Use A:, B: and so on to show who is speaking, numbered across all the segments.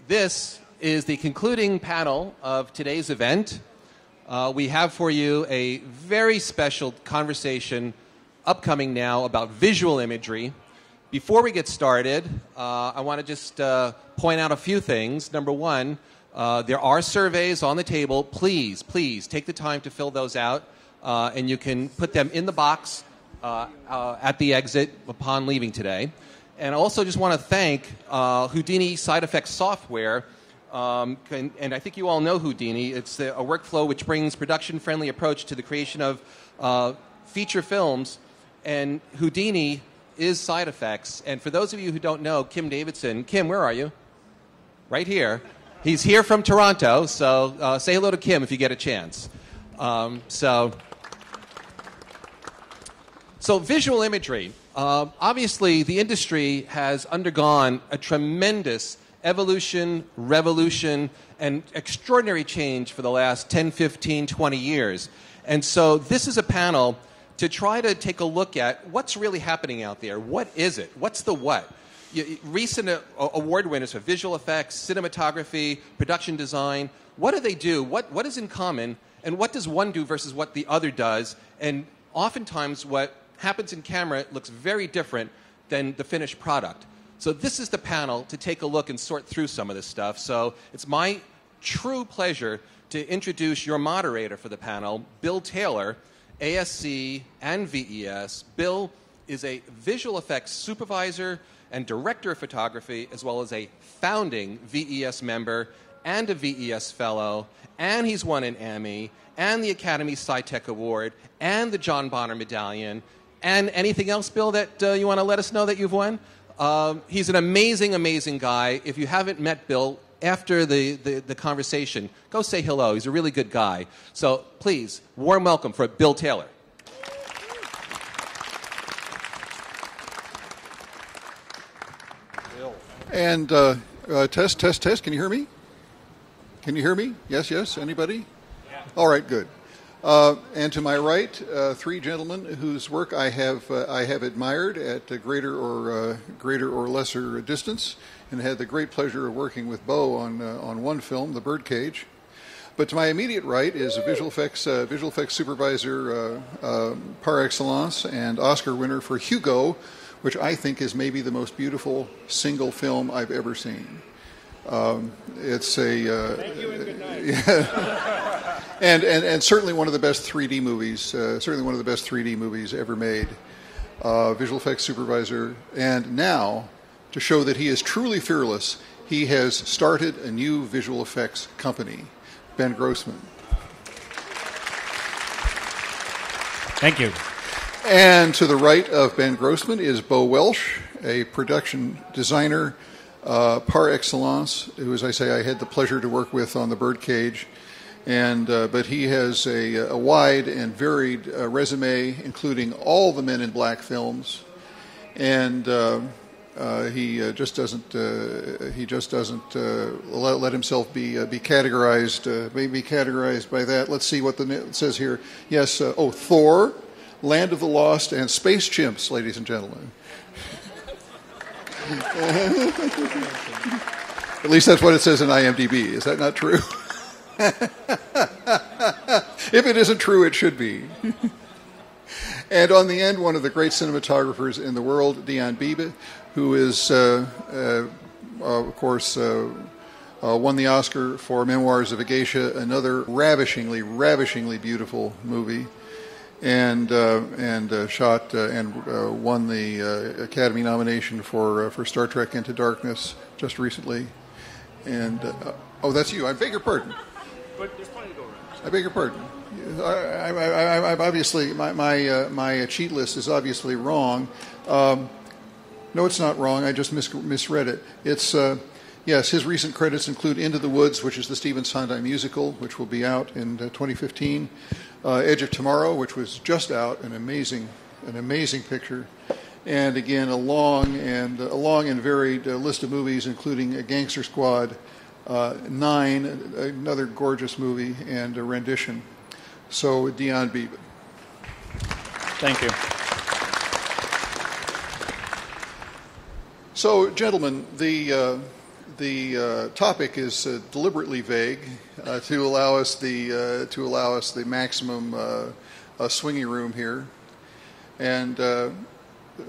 A: This is the concluding panel of today's event. We have for you a very special conversation upcoming now about visual imagery. Before we get started, I want to just point out a few things. Number one, there are surveys on the table. Please take the time to fill those out, and you can put them in the box at the exit upon leaving today. And I also just want to thank Houdini Side Effects Software. And I think you all know Houdini. It's a workflow which brings production-friendly approach to the creation of feature films. And Houdini is Side Effects. And for those of you who don't know, Kim Davidson. Kim, where are you? Right here. He's here from Toronto, so say hello to Kim if you get a chance. So visual imagery. Obviously, the industry has undergone a tremendous evolution, revolution, and extraordinary change for the last 10, 15, 20 years. And so this is a panel to try to take a look at what's really happening out there. What is it? What's the what? Recent award winners for visual effects, cinematography, production design, what do they do? What is in common? And what does one do versus what the other does? And oftentimes what happens in camera looks very different than the finished product. So this is the panel to take a look and sort through some of this stuff. So it's my true pleasure to introduce your moderator for the panel, Bill Taylor, ASC and VES. Bill is a visual effects supervisor and director of photography, as well as a founding VES member and a VES fellow, and he's won an Emmy, and the Academy SciTech Award, and the John Bonner Medallion. And anything else, Bill, that you want to let us know that you've won? He's an amazing, amazing guy. If you haven't met Bill, after the conversation, go say hello. He's a really good guy. So please, warm welcome for Bill Taylor.
B: And test. Can you hear me? Can you hear me? Yes. Anybody? Yeah. All right, good. And to my right, three gentlemen whose work I have admired at a greater or lesser distance, and had the great pleasure of working with Bo on one film, The Birdcage. But to my immediate right is a visual effects supervisor par excellence and Oscar winner for Hugo, which I think is maybe the most beautiful single film I've ever seen. It's a
C: thank you and good night.
B: Yeah. and certainly one of the best 3D movies. Certainly one of the best 3D movies ever made. Visual effects supervisor, and now to show that he is truly fearless, he has started a new visual effects company, Ben Grossman.
C: Thank you.
B: And to the right of Ben Grossman is Bo Welch, a production designer par excellence, who, as I say, I had the pleasure to work with on The Birdcage. But he has a wide and varied resume, including all the Men in Black films, and he just doesn't let himself be categorized by that. Let's see what it says here. Yes, Thor, Land of the Lost, and Space Chimps, ladies and gentlemen. At least that's what it says in IMDb. Is that not true? If it isn't true, it should be. And on the end, one of the great cinematographers in the world, Beebe, who is, of course, won the Oscar for Memoirs of a Geisha, another ravishingly beautiful movie, and shot and won the Academy nomination for Star Trek Into Darkness just recently. And that's you. I beg your pardon.
C: But there's plenty to go around.
B: I beg your pardon. I'm obviously my cheat list is obviously wrong. No, it's not wrong. I just misread it. It's yes. His recent credits include Into the Woods, which is the Stephen Sondheim musical, which will be out in 2015. Edge of Tomorrow, which was just out, an amazing picture, and again a long and varied list of movies, including A Gangster Squad, 9, another gorgeous movie, and a rendition. So, Dion Beebe.
C: Thank you.
B: So, gentlemen, the The topic is deliberately vague to allow us the maximum swinging room here, and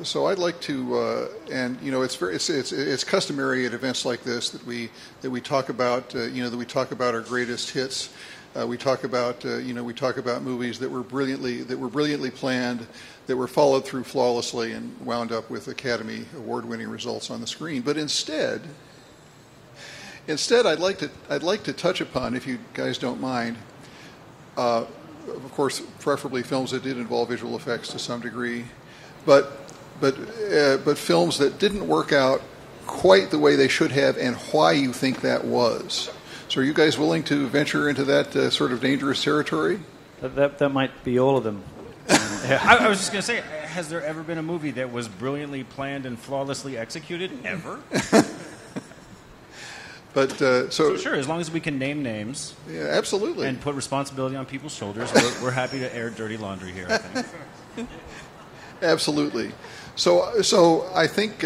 B: so I'd like to, and it's customary at events like this that we talk about our greatest hits. We talk about movies that were brilliantly planned, that were followed through flawlessly, and wound up with Academy Award-winning results on the screen. But instead, I'd like to touch upon, if you guys don't mind, of course, preferably films that did involve visual effects to some degree, but films that didn't work out quite the way they should have, and why you think that was. So, are you guys willing to venture into that sort of dangerous territory?
D: That might be all of them.
C: I was just going to say, has there ever been a movie that was brilliantly planned and flawlessly executed? Ever?
B: But
C: so sure, as long as we can name names,
B: yeah, absolutely,
C: and put responsibility on people's shoulders, we're happy to air dirty laundry here, I think.
B: Absolutely. So I think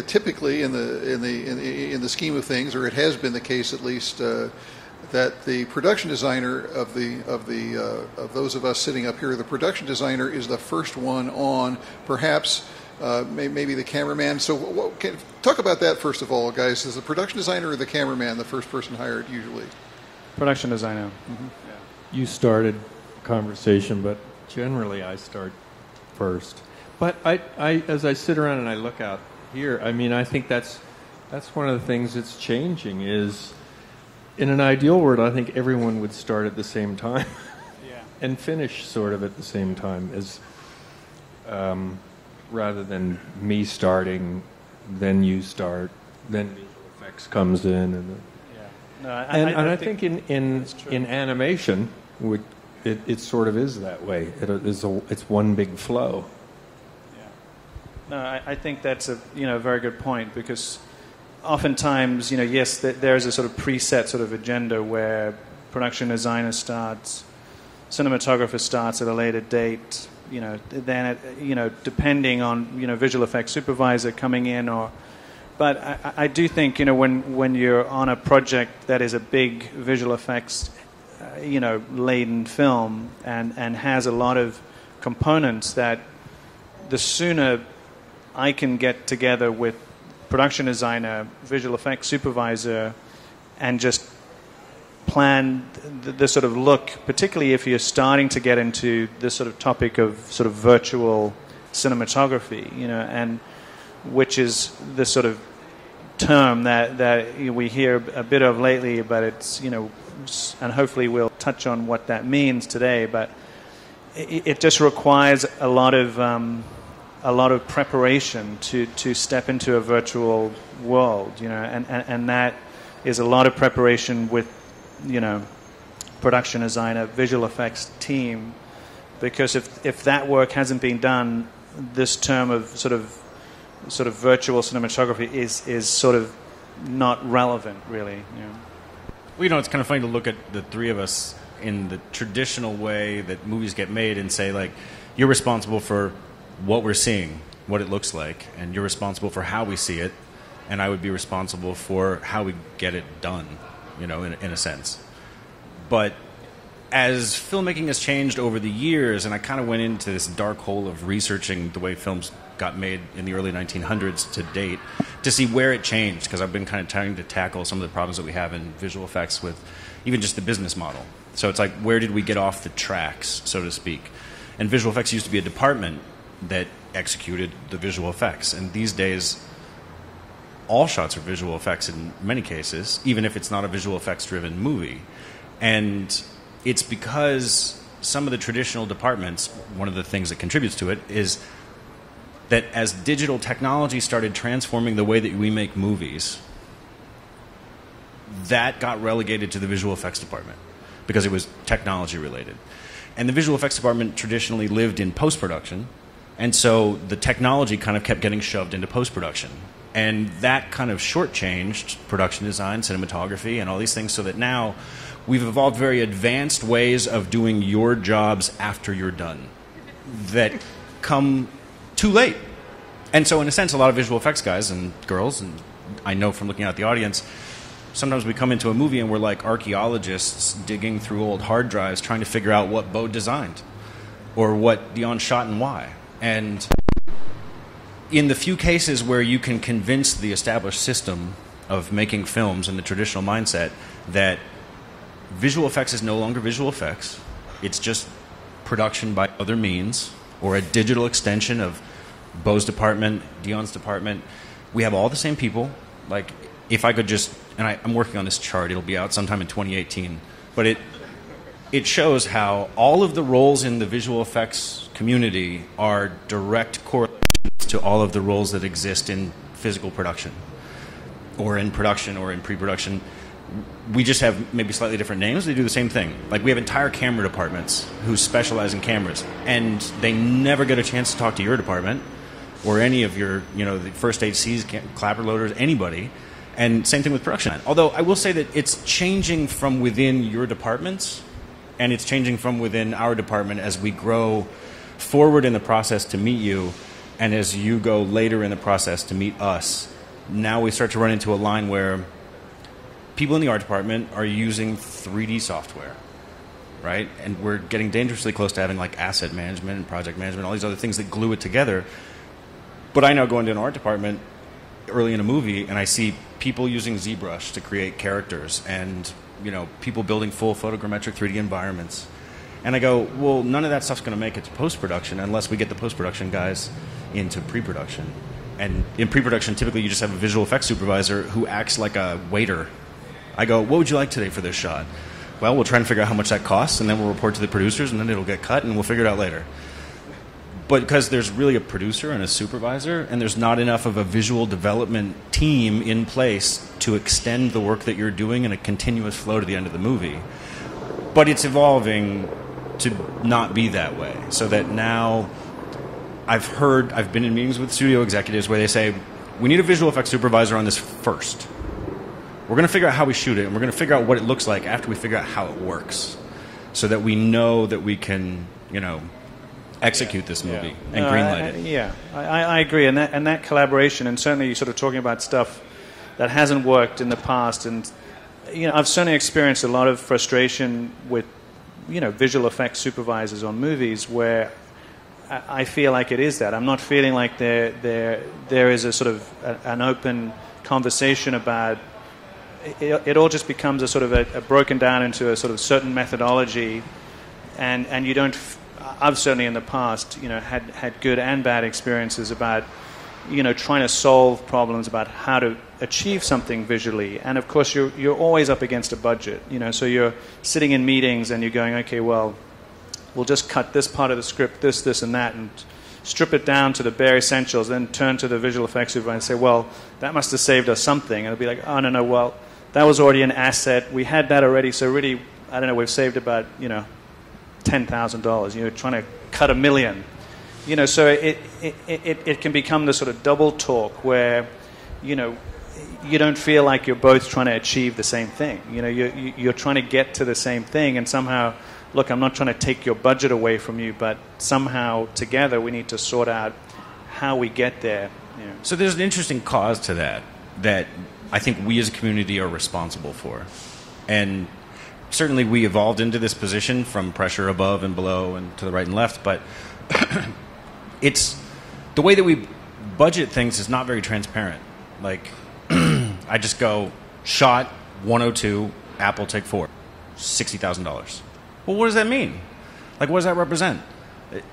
B: typically in the scheme of things, or it has been the case at least, that the production designer of those of us sitting up here, the production designer is the first one on, perhaps. Maybe the cameraman. So talk about that first of all, guys. Is the production designer or the cameraman the first person hired usually?
D: Production designer. Mm-hmm.
E: Yeah. You started conversation, but generally I start first. But I as I sit around and I look out here, I mean, I think that's one of the things that's changing is, in an ideal world, I think everyone would start at the same time and finish sort of at the same time as... rather than me starting, then you start, then visual effects comes in, and I think in animation, it sort of is that way. It's one big flow.
D: Yeah. No, I think that's a very good point, because oftentimes yes, there's a sort of preset sort of agenda where production designer starts, cinematographer starts at a later date. Then depending on visual effects supervisor coming in, but I do think when you're on a project that is a big visual effects laden film and has a lot of components, that the sooner I can get together with production designer, visual effects supervisor, and just plan the sort of look, particularly if you're starting to get into this sort of topic of sort of virtual cinematography, and which is the sort of term that we hear a bit of lately, but it's, and hopefully we'll touch on what that means today, but it just requires a lot of preparation to step into a virtual world, and that is a lot of preparation with production designer, visual effects team, because if that work hasn't been done, this term of sort of virtual cinematography is sort of not relevant, really.
C: Well, it's kind of funny to look at the three of us in the traditional way that movies get made and say, like, you're responsible for what we're seeing, what it looks like, and you're responsible for how we see it, and I would be responsible for how we get it done. In a sense. But as filmmaking has changed over the years, and I kind of went into this dark hole of researching the way films got made in the early 1900s to date to see where it changed, because I've been kind of trying to tackle some of the problems that we have in visual effects with even just the business model. So it's like, where did we get off the tracks, so to speak? And visual effects used to be a department that executed the visual effects. And these days, all shots are visual effects in many cases, even if it's not a visual effects-driven movie. And it's because some of the traditional departments, one of the things that contributes to it is that as digital technology started transforming the way that we make movies, that got relegated to the visual effects department because it was technology-related. And the visual effects department traditionally lived in post-production, and so the technology kind of kept getting shoved into post-production. And that kind of shortchanged production design, cinematography, and all these things, so that now we've evolved very advanced ways of doing your jobs after you're done that come too late. And so in a sense, a lot of visual effects guys and girls and I know from looking at the audience, sometimes we come into a movie and we're like archaeologists digging through old hard drives trying to figure out what Bo designed or what Dion shot and why. And in the few cases where you can convince the established system of making films in the traditional mindset that visual effects is no longer visual effects, it's just production by other means or a digital extension of Bo's department, Dion's department. We have all the same people. Like, if I could just, and I'm working on this chart, it'll be out sometime in 2018, but it shows how all of the roles in the visual effects community are direct correlations to all of the roles that exist in physical production or in production or in pre-production. We just have maybe slightly different names. They do the same thing. Like, we have entire camera departments who specialize in cameras, and they never get a chance to talk to your department or any of your, the first aid Cs, clapper loaders, anybody. And same thing with production. Although I will say that it's changing from within your departments, and it's changing from within our department as we grow forward in the process to meet you, and as you go later in the process to meet us. Now we start to run into a line where people in the art department are using 3D software, right? And we're getting dangerously close to having like asset management and project management, all these other things that glue it together. But I now go into an art department early in a movie and I see people using ZBrush to create characters and, people building full photogrammetric 3D environments. And I go, well, none of that stuff's going to make it to post-production unless we get the post-production guys into pre-production. And in pre-production, typically you just have a visual effects supervisor who acts like a waiter. I go, what would you like today for this shot? Well, we'll try and figure out how much that costs, and then we'll report to the producers, and then it'll get cut, and we'll figure it out later. But because there's really a producer and a supervisor, and there's not enough of a visual development team in place to extend the work that you're doing in a continuous flow to the end of the movie. But it's evolving to not be that way, so that now I've been in meetings with studio executives where they say, we need a visual effects supervisor on this first. We're going to figure out how we shoot it, and we're going to figure out what it looks like after we figure out how it works, so that we know that we can, execute this movie and greenlight it.
D: Yeah, I agree, and that collaboration, and certainly you're sort of talking about stuff that hasn't worked in the past, and I've certainly experienced a lot of frustration with visual effects supervisors on movies where I feel like it is that. I'm not feeling like there is a sort of an open conversation about it. All just becomes a sort of a broken down into a sort of certain methodology, and you don't. I've certainly in the past, had good and bad experiences about, trying to solve problems about how to achieve something visually. And of course, you're always up against a budget. So you're sitting in meetings and you're going, okay, well, we'll just cut this part of the script, this, and that, and strip it down to the bare essentials. Then turn to the visual effects supervisor and say, well, that must have saved us something. And it'll be like, oh no, well, that was already an asset. We had that already. So really, I don't know, we've saved about $10,000. Trying to cut $1 million. So it can become the sort of double talk where, you don't feel like you're both trying to achieve the same thing. You're trying to get to the same thing, and somehow, look, I'm not trying to take your budget away from you, but somehow together we need to sort out how we get there.
C: So there's an interesting cause to that I think we as a community are responsible for. And certainly we evolved into this position from pressure above and below and to the right and left, but it's the way that we budget things is not very transparent. Like, I just go, shot 102, Apple take 4, $60,000. Well, what does that mean? Like, what does that represent?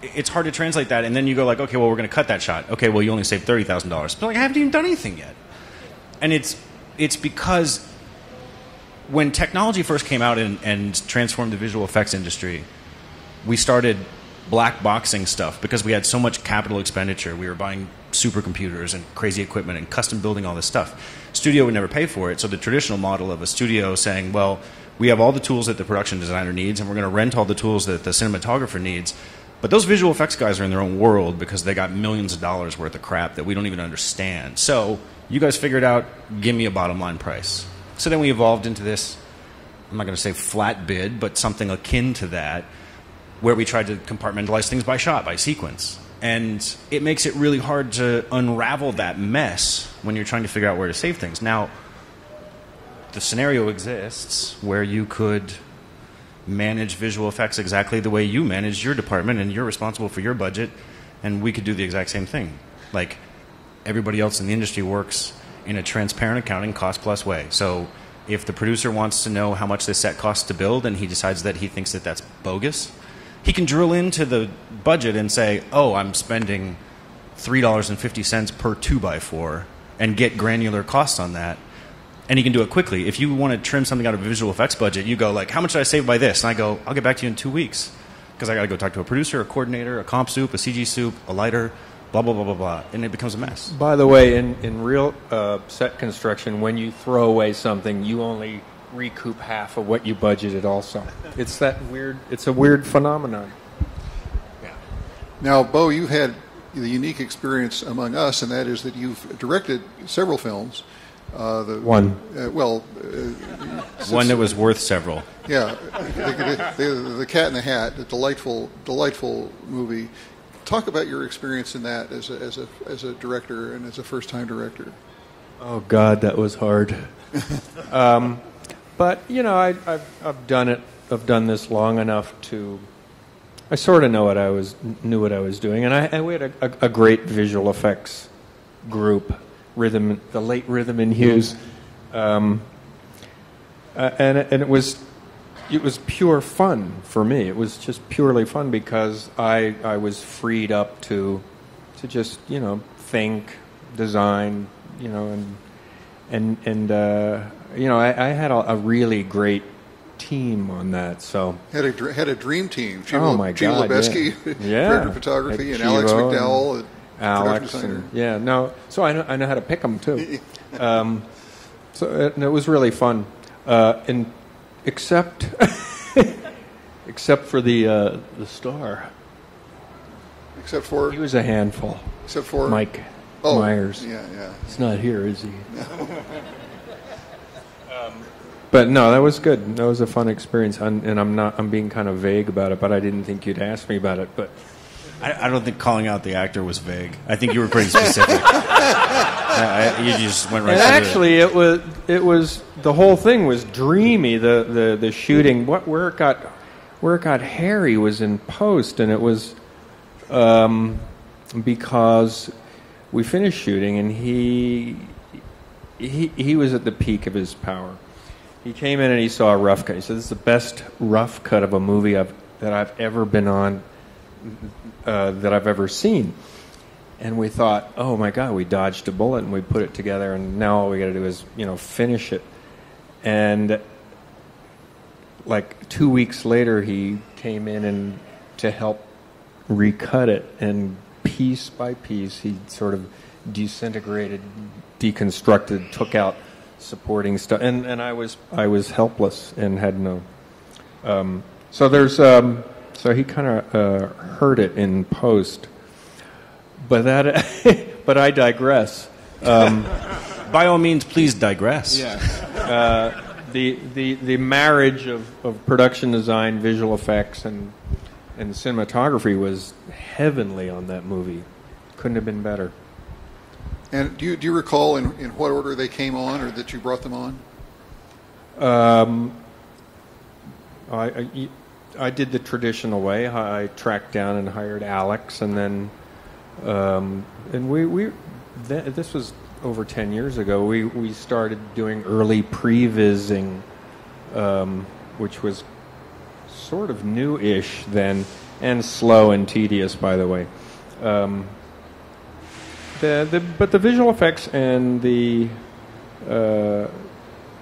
C: It's hard to translate that, and then you go like, okay, well, we're going to cut that shot. Okay, well, you only saved $30,000. But like, I haven't even done anything yet. And it's because when technology first came out and transformed the visual effects industry, we started black boxing stuff because we had so much capital expenditure. We were buying supercomputers and crazy equipment and custom building all this stuff. Studio would never pay for it, so the traditional model of a studio saying, well, we have all the tools that the production designer needs, and we're going to rent all the tools that the cinematographer needs. But those visual effects guys are in their own world because they got millions of dollars worth of crap that we don't even understand. So you guys figure it out, give me a bottom line price. So then we evolved into this, I'm not going to say flat bid, but something akin to that, where we tried to compartmentalize things by shot, by sequence. And it makes it really hard to unravel that mess when you're trying to figure out where to save things. Now, the scenario exists where you could manage visual effects exactly the way you manage your department, and you're responsible for your budget, and we could do the exact same thing. Like, everybody else in the industry works in a transparent accounting cost-plus way. So if the producer wants to know how much this set costs to build and he decides that he thinks that that's bogus, he can drill into the budget and say, oh, I'm spending $3.50 per 2x4 and get granular costs on that. And he can do it quickly. If you want to trim something out of a visual effects budget, you go like, how much did I save by this? And I go, I'll get back to you in 2 weeks. Because I got to go talk to a producer, a coordinator, a comp soup, a CG soup, a lighter, blah, blah, blah, blah, blah. And it becomes a mess.
E: By the way, in real set construction, when you throw away something, you only recoup half of what you budgeted also. It's a weird phenomenon.
B: Yeah. Now, Bo, you've had the unique experience among us, and that is that you've directed several films.
E: One.
C: One that was worth several.
B: Yeah, the Cat in the Hat, a delightful movie. Talk about your experience in that as a director and as a first-time director.
E: Oh God, that was hard. But I've done it. I've done this long enough to. I sort of knew what I was doing, and we had a great visual effects group. The late Rhythm and Hughes, and it was pure fun for me. It was just purely fun because I was freed up to just think, design, and I had a really great team on that. So
B: had a dream team.
E: Oh my God!
B: Lebesky,
E: yeah.
B: Director of photography, and Alex McDowell.
E: Alex, so I know how to pick them too. So it was really fun, and except for the star.
B: Except for
E: he was a handful.
B: Except for
E: Mike Myers.
B: Yeah.
E: He's not here, is he? But no, that was good. That was a fun experience, and I'm being kind of vague about it, but I didn't think you'd ask me about it, but.
C: I don't think calling out the actor was vague. I think you were pretty specific. You just went right
E: and
C: through
E: actually, it was the whole thing was dreamy. The shooting, where it got hairy was in post, and it was because we finished shooting, and he was at the peak of his power. He came in and he saw a rough cut. He said, "This is the best rough cut of a movie that I've ever been on." That I've ever seen. And we thought, oh my God, we dodged a bullet, and we put it together, and now all we got to do is finish it. And like 2 weeks later, he came in and to help recut it, and piece by piece he sort of disintegrated, deconstructed, took out supporting stuff, and I was helpless and had no so there's so he kind of heard it in post, but but I digress.
C: By all means, please digress.
E: Yeah. The marriage of production design, visual effects, and cinematography was heavenly on that movie. Couldn't have been better.
B: And do you recall in what order they came on, or that you brought them on?
E: I did the traditional way. I tracked down and hired Alex, and then this was over 10 years ago. We started doing early prevising, which was sort of new-ish then, and slow and tedious, by the way. But the visual effects and the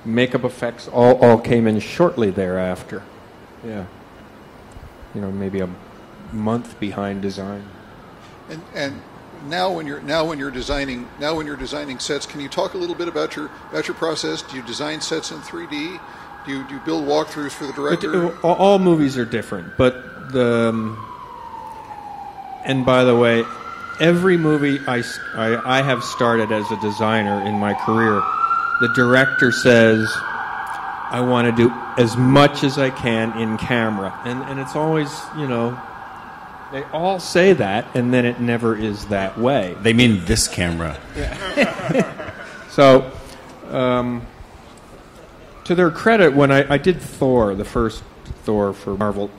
E: makeup effects all came in shortly thereafter. Yeah. Maybe a month behind design.
B: And now when you're designing sets, can you talk a little bit about your process? Do you design sets in 3D? Do you build walkthroughs for the director?
E: All movies are different, but and by the way, every movie I have started as a designer in my career, the director says, I want to do as much as I can in camera. And it's always, They all say that, and then it never is that way.
C: They mean this camera.
E: So, to their credit, when I did Thor, the first Thor for Marvel,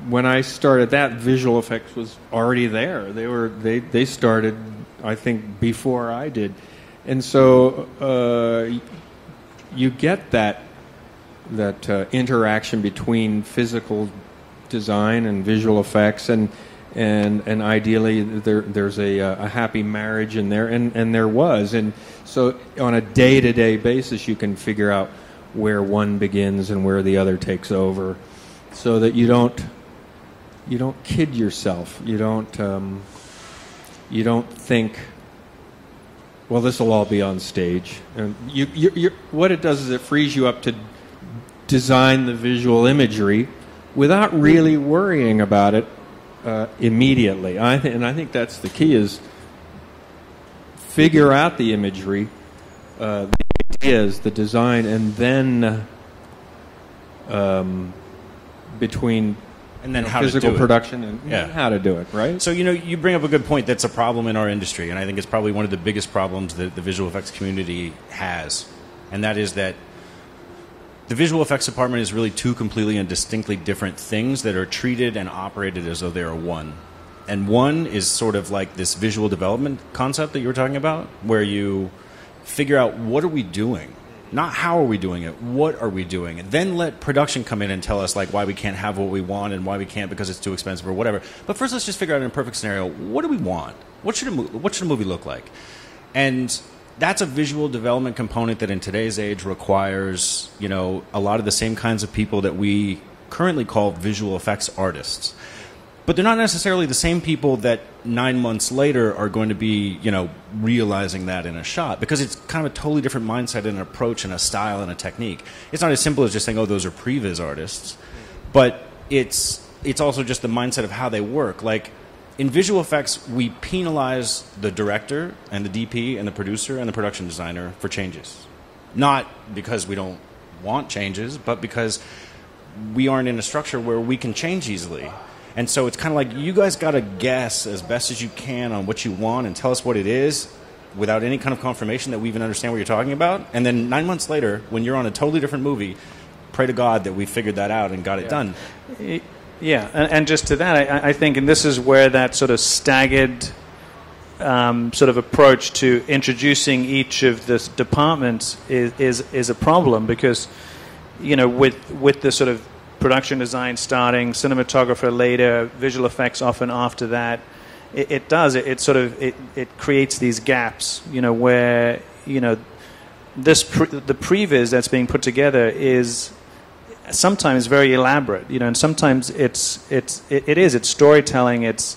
E: when I started that, visual effects was already there. They started, I think, before I did, and so you get that interaction between physical design and visual effects, and ideally there's a happy marriage in there, and there was, and so on a day-to-day basis you can figure out where one begins and where the other takes over, so that you don't kid yourself. You don't think, well, this will all be on stage. And what it does is it frees you up to design the visual imagery without really worrying about it immediately. I think that's the key: is figure out the imagery, the ideas, the design, and then between
C: how
E: physical
C: to do
E: production and how to do it, right?
C: So, you bring up a good point. That's a problem in our industry, and I think it's probably one of the biggest problems that the visual effects community has, and that is that the visual effects department is really two completely and distinctly different things that are treated and operated as though they are one. And one is sort of like this visual development concept that you were talking about, where you figure out, what are we doing? Not how are we doing it, what are we doing? And then let production come in and tell us like why we can't have what we want and why we can't because it's too expensive or whatever. But first, let's just figure out in a perfect scenario, what do we want? What should a movie look like? And that's a visual development component that in today's age requires, a lot of the same kinds of people that we currently call visual effects artists. But they're not necessarily the same people that 9 months later are going to be, realizing that in a shot, because it's kind of a totally different mindset and an approach and a style and a technique. It's not as simple as just saying, oh, those are previs artists, but it's also just the mindset of how they work. Like, in visual effects, we penalize the director and the DP and the producer and the production designer for changes. Not because we don't want changes, but because we aren't in a structure where we can change easily. And so it's kind of like, you guys got to guess as best as you can on what you want and tell us what it is without any kind of confirmation that we even understand what you're talking about. And then 9 months later, when you're on a totally different movie, pray to God that we figured that out and got it done.
D: Yeah, and just to that, I think, and this is where that sort of staggered sort of approach to introducing each of the departments is a problem, because, with the sort of production design starting, cinematographer later, visual effects often after that, it creates these gaps, where, the previs that's being put together is sometimes very elaborate, and sometimes it's storytelling, it's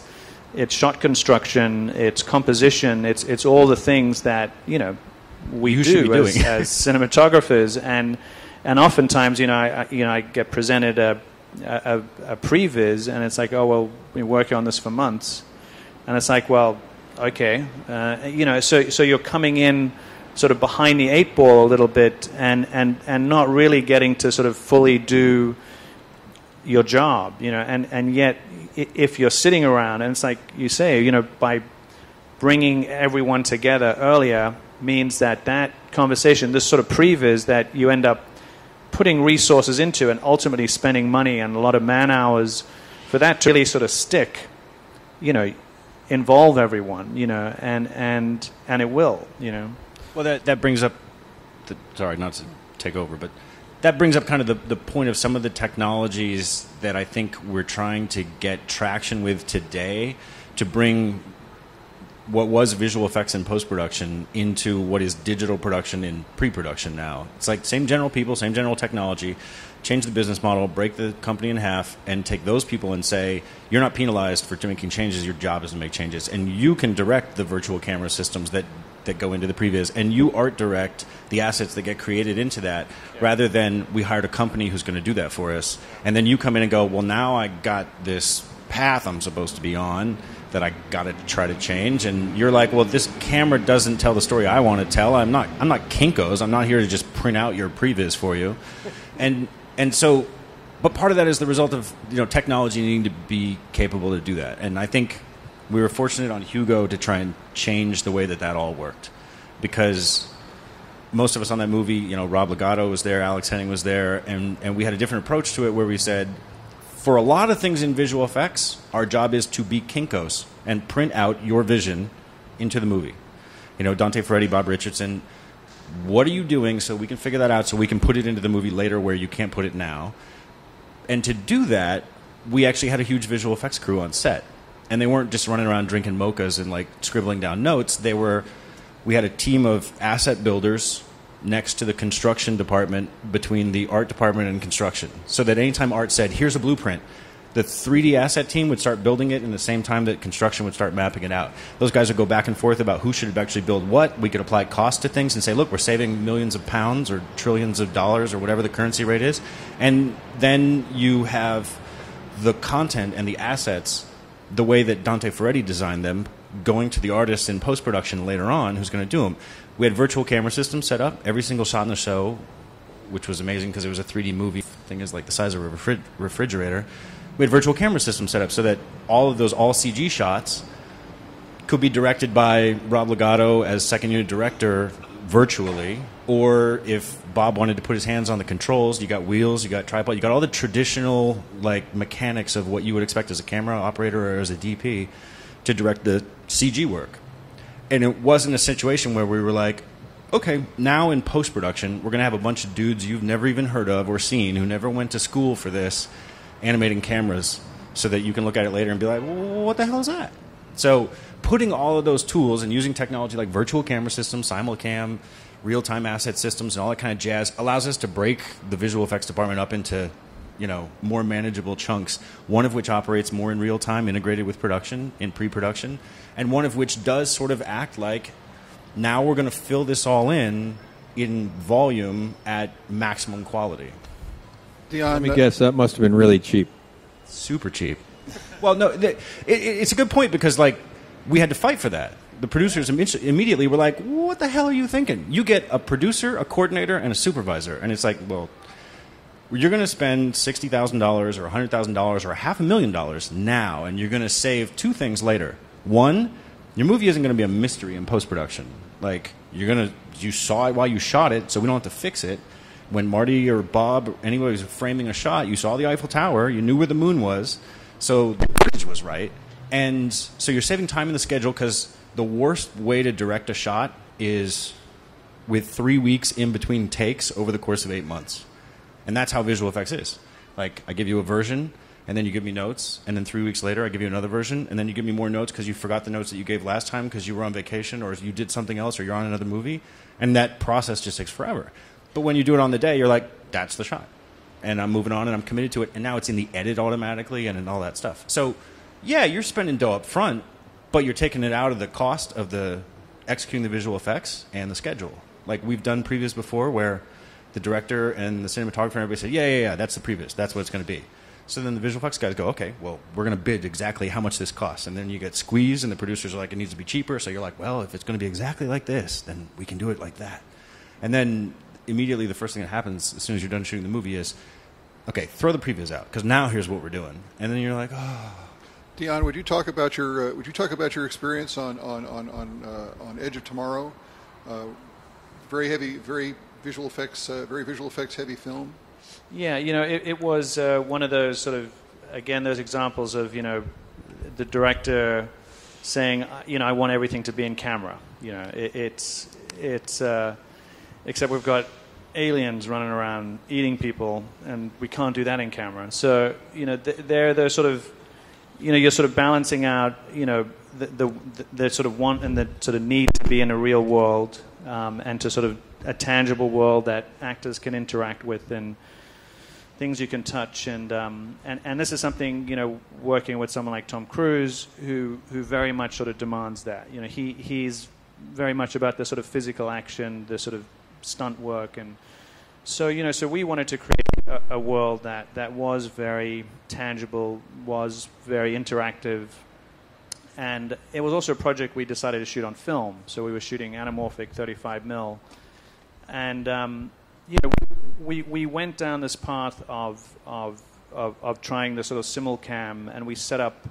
D: shot construction, it's composition, it's all the things that we do as cinematographers, and oftentimes I get presented a previs, and it's like, oh well, we're working on this for months, and it's like, well, okay, so you're coming in sort of behind the eight ball a little bit, and not really getting to sort of fully do your job, and yet if you're sitting around, and it's like you say, by bringing everyone together earlier means that conversation, this sort of previs that you end up putting resources into and ultimately spending money and a lot of man hours for that to really sort of stick, involve everyone, and it will,
C: Well, that brings up, sorry, not to take over, but that brings up kind of the point of some of the technologies that I think we're trying to get traction with today to bring what was visual effects in post-production into what is digital production in pre-production now. It's like same general people, same general technology, change the business model, break the company in half, and take those people and say, you're not penalized for making changes, your job is to make changes. And you can direct the virtual camera systems that go into the previs, and you art direct the assets that get created into that, rather than we hired a company who's going to do that for us. And then you come in and go, well, now I got this path I'm supposed to be on that I got to try to change, and you're like, well, this camera doesn't tell the story I want to tell. I'm not Kinko's. I'm not here to just print out your previs for you. And so But part of that is the result of technology needing to be capable to do that. And I think we were fortunate on Hugo to try and change the way that all worked, because most of us on that movie, Rob Legato was there, Alex Henning was there, and we had a different approach to it where we said, for a lot of things in visual effects, our job is to be Kinkos and print out your vision into the movie. Dante Ferretti, Bob Richardson, what are you doing so we can figure that out so we can put it into the movie later where you can't put it now? And to do that, we actually had a huge visual effects crew on set. And they weren't just running around drinking mochas and scribbling down notes. We had a team of asset builders next to the construction department between the art department and construction. So that anytime art said, here's a blueprint, the 3D asset team would start building it in the same time that construction would start mapping it out. Those guys would go back and forth about who should actually build what. We could apply cost to things and say, look, we're saving millions of pounds or trillions of dollars or whatever the currency rate is. And then you have the content and the assets the way that Dante Ferretti designed them, going to the artist in post-production later on who's going to do them. We had virtual camera systems set up. Every single shot in the show, which was amazing because it was a 3D movie. The thing is the size of a refrigerator. We had virtual camera systems set up so that all of those all-CG shots could be directed by Rob Legato as second unit director virtually, or if Bob wanted to put his hands on the controls, you got wheels, you got tripod, you got all the traditional mechanics of what you would expect as a camera operator or as a DP to direct the CG work. And it wasn't a situation where we were like, okay, now in post-production, we're going to have a bunch of dudes you've never even heard of or seen who never went to school for this, animating cameras so that you can look at it later and be like, well, what the hell is that? So putting all of those tools and using technology like virtual camera systems, simulcam, real-time asset systems, and all that kind of jazz allows us to break the visual effects department up into more manageable chunks, one of which operates more in real time, integrated with production, in pre-production, and one of which does sort of act like, now we're going to fill this all in volume at maximum quality.
E: Let me guess, that must have been really cheap.
C: Super cheap. Well, no, it's a good point because, we had to fight for that. The producers immediately were like, what the hell are you thinking? You get a producer, a coordinator, and a supervisor. And it's like, well, you're going to spend $60,000 or $100,000 or $500,000 now, and you're going to save two things later. One, your movie isn't going to be a mystery in post-production. You saw it while you shot it, so we don't have to fix it. When Marty or Bob or anybody was framing a shot, you saw the Eiffel Tower, you knew where the moon was, so the footage was right. And so you're saving time in the schedule because the worst way to direct a shot is with 3 weeks in between takes over the course of 8 months. And that's how visual effects is. I give you a version, and then you give me notes, and then 3 weeks later I give you another version, and then you give me more notes because you forgot the notes that you gave last time because you were on vacation or you did something else or you're on another movie, and that process just takes forever. But when you do it on the day, you're like, that's the shot. And I'm moving on, and I'm committed to it, and now it's in the edit automatically and all that stuff. So, yeah, you're spending dough up front, but you're taking it out of the cost of the executing the visual effects and the schedule. We've done previews before where the director and the cinematographer and everybody said, yeah, that's the previs. That's what it's going to be. So then the visual effects guys go, okay, well, we're going to bid exactly how much this costs. And then you get squeezed, and the producers are like, it needs to be cheaper. So you're like, well, if it's going to be exactly like this, then we can do it like that. And then immediately the first thing that happens as soon as you're done shooting the movie is, okay, throw the previs out, because now here's what we're doing. And then you're like, oh.
B: Dion, would you talk about your experience on Edge of Tomorrow? Very heavy, very visual effects heavy film.
D: Yeah, it was one of those sort of, again, those examples of the director saying, I want everything to be in camera. It's except we've got aliens running around eating people, and we can't do that in camera. So they're sort of, you're sort of balancing out, the sort of want and the sort of need to be in a real world, and to sort of a tangible world that actors can interact with and things you can touch. And this is something, working with someone like Tom Cruise, who very much sort of demands that. He's very much about the sort of physical action, the sort of stunt work, and so so we wanted to create a world that was very tangible, was very interactive, and it was also a project we decided to shoot on film. So we were shooting anamorphic 35mm, and we went down this path of of trying the sort of simulcam, and we set up,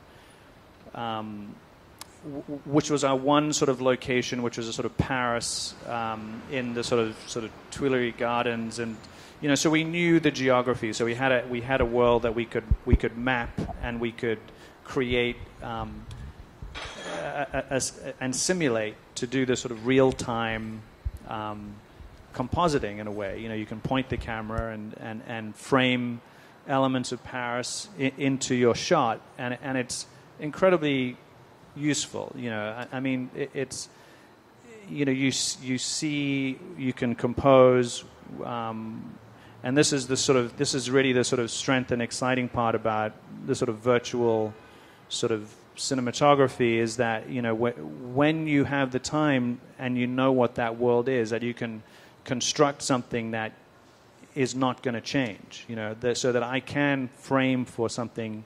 D: which was our one sort of location, which was a sort of Paris in the sort of Tuileries Gardens, and so we knew the geography. So we had a world that we could map, and we could create and simulate to do the sort of real time compositing in a way. You can point the camera and frame elements of Paris into your shot, and it's incredibly useful. I mean, it's you see, you can compose, and this is really the sort of strength and exciting part about the sort of virtual sort of cinematography, is that when you have the time and you know what that world is, that you can construct something that is not going to change, so that I can frame for something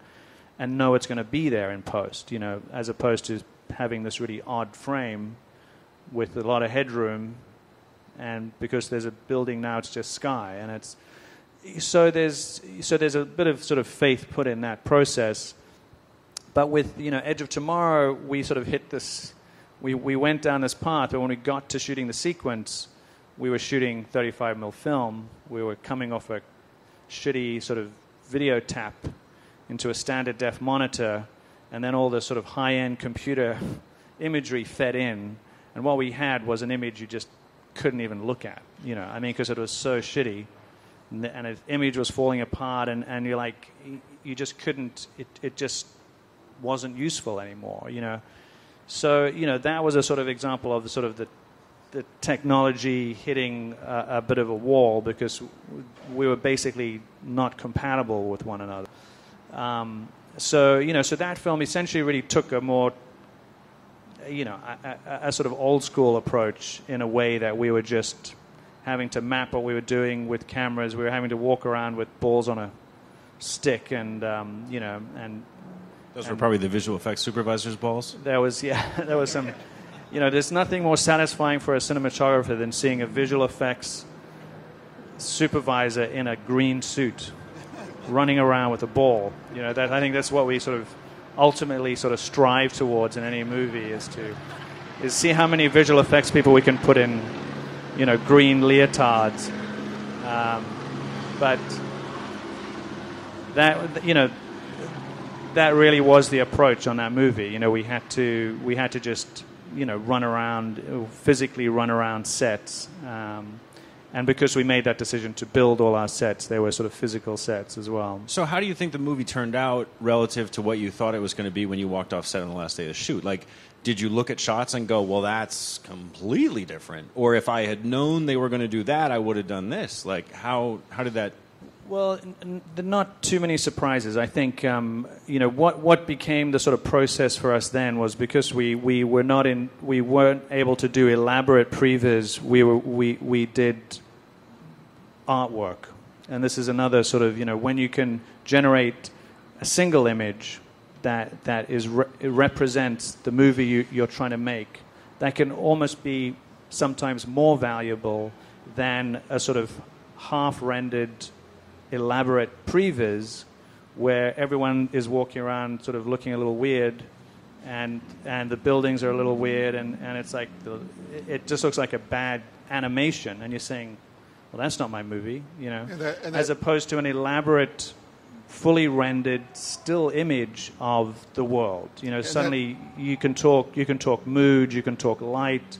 D: and know it's going to be there in post, as opposed to having this really odd frame with a lot of headroom, and because there's a building now, it's just sky, and it's so there's a bit of sort of faith put in that process. But with Edge of Tomorrow, we sort of hit this. We went down this path, but when we got to shooting the sequence, we were shooting 35mm film. We were coming off a shitty sort of video tap into a standard def monitor, and then all the sort of high-end computer imagery fed in, and what we had was an image you just couldn't even look at. I mean, because it was so shitty, and the image was falling apart, and you're like, you just couldn't. It just wasn't useful anymore. So that was a sort of example of the sort of the technology hitting a bit of a wall, because we were basically not compatible with one another. So that film essentially really took a more, a sort of old school approach, in a way that we were just having to map what we were doing with cameras. We were having to walk around with balls on a stick, and and
C: those were probably the visual effects supervisor's balls.
D: There was some. There's nothing more satisfying for a cinematographer than seeing a visual effects supervisor in a green suit running around with a ball. I think that's what we sort of ultimately sort of strive towards in any movie, is see how many visual effects people we can put in, green leotards. But that really was the approach on that movie. We had to just run around, physically run around sets, and because we made that decision to build all our sets, they were sort of physical sets as well.
C: So how do you think the movie turned out relative to what you thought it was going to be when you walked off set on the last day of the shoot? Like, did you look at shots and go, well, that's completely different, or if I had known they were going to do that, I would have done this? Like, how did that?
D: Well, not too many surprises. I think what became the sort of process for us then was, because we weren't able to do elaborate previs. We did artwork, and this is another sort of when you can generate a single image that it represents the movie you're trying to make, that can almost be sometimes more valuable than a sort of half-rendered elaborate previs, where everyone is walking around sort of looking a little weird, and the buildings are a little weird, and it's like it just looks like a bad animation, and you're saying, well, that's not my movie, as opposed to an elaborate, fully rendered still image of the world. Suddenly you can talk mood, you can talk light,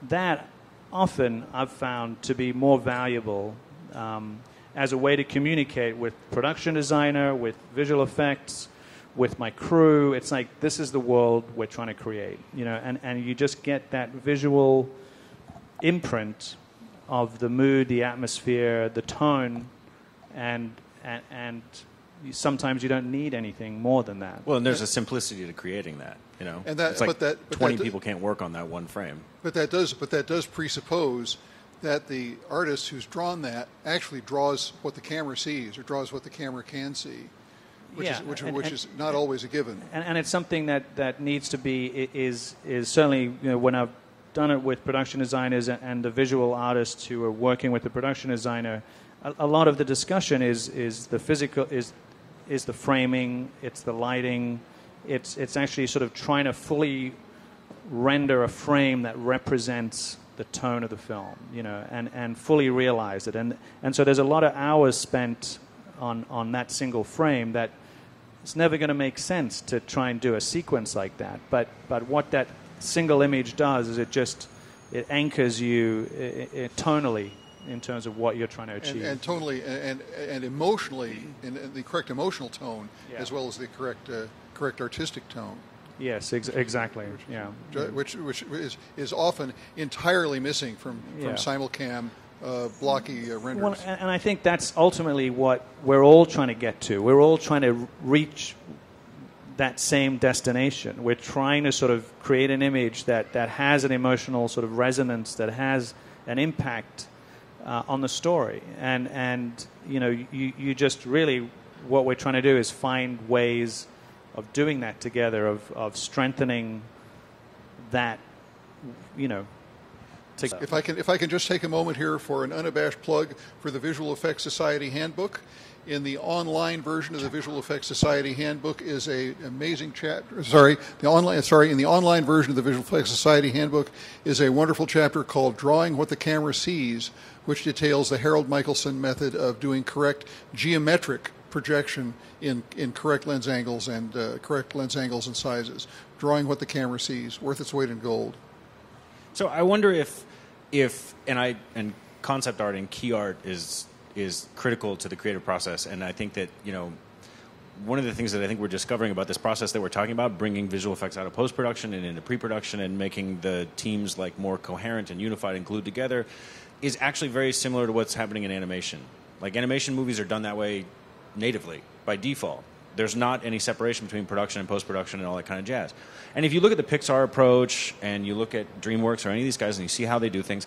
D: that often I've found to be more valuable as a way to communicate with production designer, with visual effects, with my crew. It's like, this is the world we're trying to create, and you just get that visual imprint of the mood, the atmosphere, the tone, and sometimes you don't need anything more than that.
C: Well, and there's a simplicity to creating that.
B: And that,
C: it's like
B: but
C: 20 people can't work on that one frame.
B: But that does presuppose that the artist who's drawn that actually draws what the camera sees, or draws what the camera can see, which is not always a given.
D: And it's something that needs to be is certainly when I've done it with production designers and the visual artists who are working with the production designer, a lot of the discussion is the physical, is the framing, it's the lighting, it's actually sort of trying to fully render a frame that represents the tone of the film, and fully realize it. And so there's a lot of hours spent on that single frame that it's never going to make sense to try and do a sequence like that. But what that single image does is it anchors you tonally in terms of what you're trying to achieve.
B: And tonally and emotionally, in the correct emotional tone, as well as the correct artistic tone.
D: Yes, exactly. Yeah,
B: which is often entirely missing from simulcam blocky renderings.
D: Well, and I think that's ultimately what we're all trying to get to. We're all trying to reach that same destination. We're trying to sort of create an image that has an emotional sort of resonance, that has an impact on the story. And you just really, what we're trying to do is find ways of doing that together, of strengthening that,
B: If I can just take a moment here for an unabashed plug for the Visual Effects Society Handbook. In the online version of the Visual Effects Society Handbook is an amazing chapter. In the online version of the Visual Effects Society Handbook is a wonderful chapter called "Drawing What the Camera Sees," which details the Harold Michelson method of doing correct geometric projection in correct lens angles and and sizes. Drawing what the camera sees, worth its weight in gold.
C: So I wonder if concept art and key art is critical to the creative process, and I think that one of the things that I think we're discovering about this process that we're talking about, bringing visual effects out of post-production and into pre-production and making the teams more coherent and unified and glued together, is actually very similar to what's happening in animation. Like, animation movies are done that way natively, by default. There's not any separation between production and post-production and all that kind of jazz. And if you look at the Pixar approach and you look at DreamWorks or any of these guys and you see how they do things,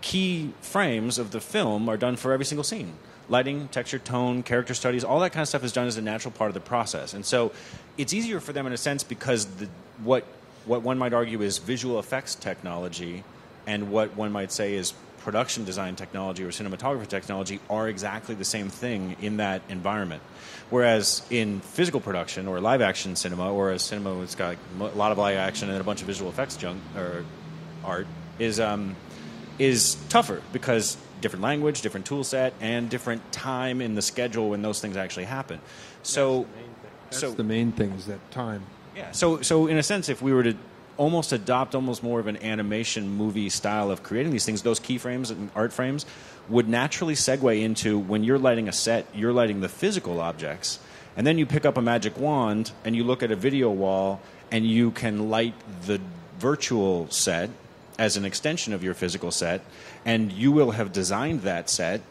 C: key frames of the film are done for every single scene. Lighting, texture, tone, character studies, all that kind of stuff is done as a natural part of the process. And so it's easier for them in a sense because what one might argue is visual effects technology and what one might say is production design technology or cinematography technology are exactly the same thing in that environment. Whereas in physical production or live action cinema, or a cinema that's got a lot of live action and a bunch of visual effects junk or art, is tougher because different language, different tool set, and different time in the schedule when those things actually happen. So
E: that's the main thing is that time.
C: Yeah. So in a sense, if we were to almost adopt more of an animation movie style of creating these things, those keyframes and art frames would naturally segue into when you're lighting a set, you're lighting the physical objects, and then you pick up a magic wand and you look at a video wall and you can light the virtual set as an extension of your physical set, and you will have designed that set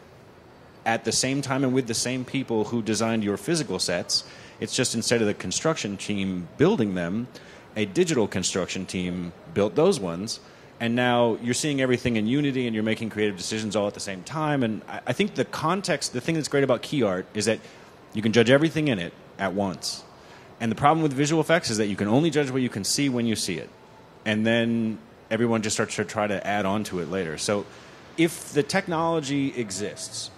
C: at the same time and with the same people who designed your physical sets. It's just instead of the construction team building them, a digital construction team built those ones, and now you're seeing everything in Unity and you're making creative decisions all at the same time. And I think the context, the thing that's great about key art is that you can judge everything in it at once. And the problem with visual effects is that you can only judge what you can see when you see it. And then everyone just starts to try to add on to it later. So if the technology exists,